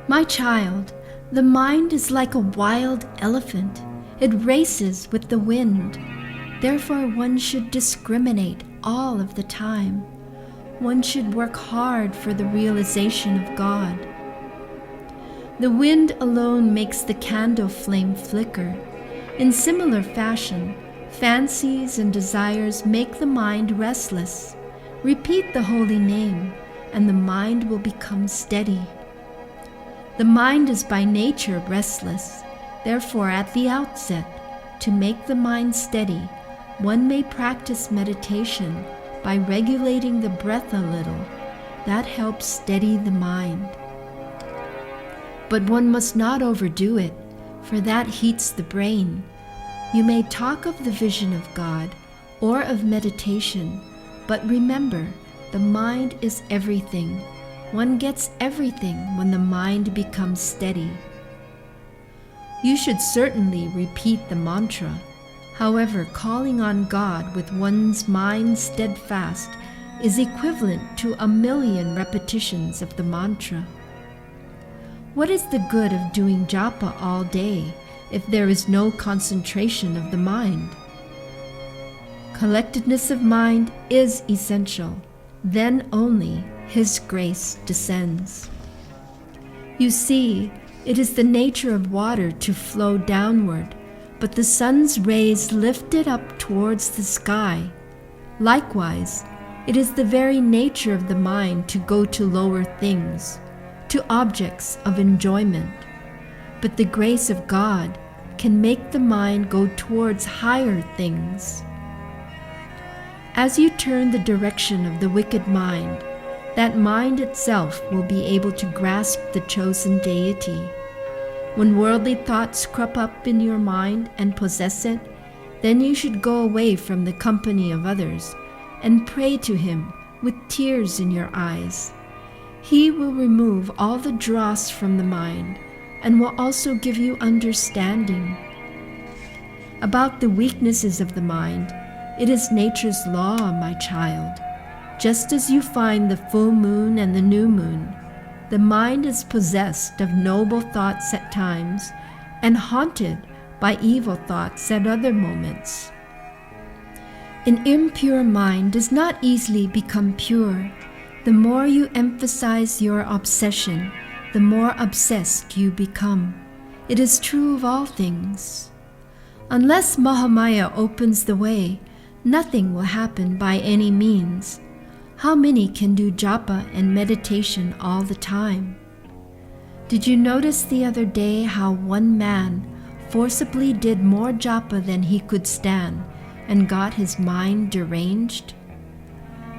My child, the mind is like a wild elephant. It races with the wind. Therefore, one should discriminate all of the time. One should work hard for the realization of God. The wind alone makes the candle flame flicker. In similar fashion, fancies and desires make the mind restless. Repeat the holy name, and the mind will become steady. The mind is by nature restless. Therefore, at the outset, to make the mind steady, one may practice meditation by regulating the breath a little. That helps steady the mind. But one must not overdo it, for that heats the brain. You may talk of the vision of God or of meditation, but remember, the mind is everything. One gets everything when the mind becomes steady. You should certainly repeat the mantra. However, calling on God with one's mind steadfast is equivalent to 1,000,000 repetitions of the mantra. What is the good of doing japa all day if there is no concentration of the mind? Collectedness of mind is essential. Then only His grace descends. You see, it is the nature of water to flow downward, but the sun's rays lift it up towards the sky. Likewise, it is the very nature of the mind to go to lower things, to objects of enjoyment. But the grace of God can make the mind go towards higher things. As you turn the direction of the wicked mind, that mind itself will be able to grasp the chosen deity. When worldly thoughts crop up in your mind and possess it, then you should go away from the company of others and pray to Him with tears in your eyes. He will remove all the dross from the mind and will also give you understanding. About the weaknesses of the mind, it is nature's law, my child. Just as you find the full moon and the new moon, the mind is possessed of noble thoughts at times and haunted by evil thoughts at other moments. An impure mind does not easily become pure. The more you emphasize your obsession, the more obsessed you become. It is true of all things. Unless Mahamaya opens the way, nothing will happen by any means. How many can do japa and meditation all the time? Did you notice the other day how one man forcibly did more japa than he could stand and got his mind deranged?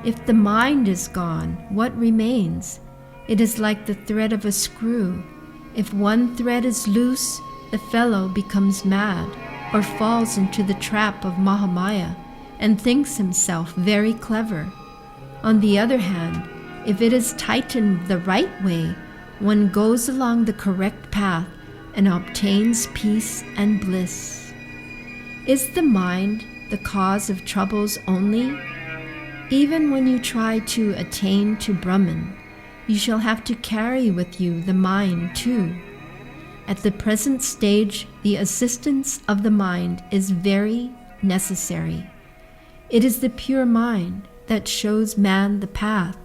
If the mind is gone, what remains? It is like the thread of a screw. If one thread is loose, the fellow becomes mad or falls into the trap of Mahamaya and thinks himself very clever. On the other hand, if it is tightened the right way, one goes along the correct path and obtains peace and bliss. Is the mind the cause of troubles only? Even when you try to attain to Brahman, you shall have to carry with you the mind too. At the present stage, the assistance of the mind is very necessary. It is the pure mind that shows man the path.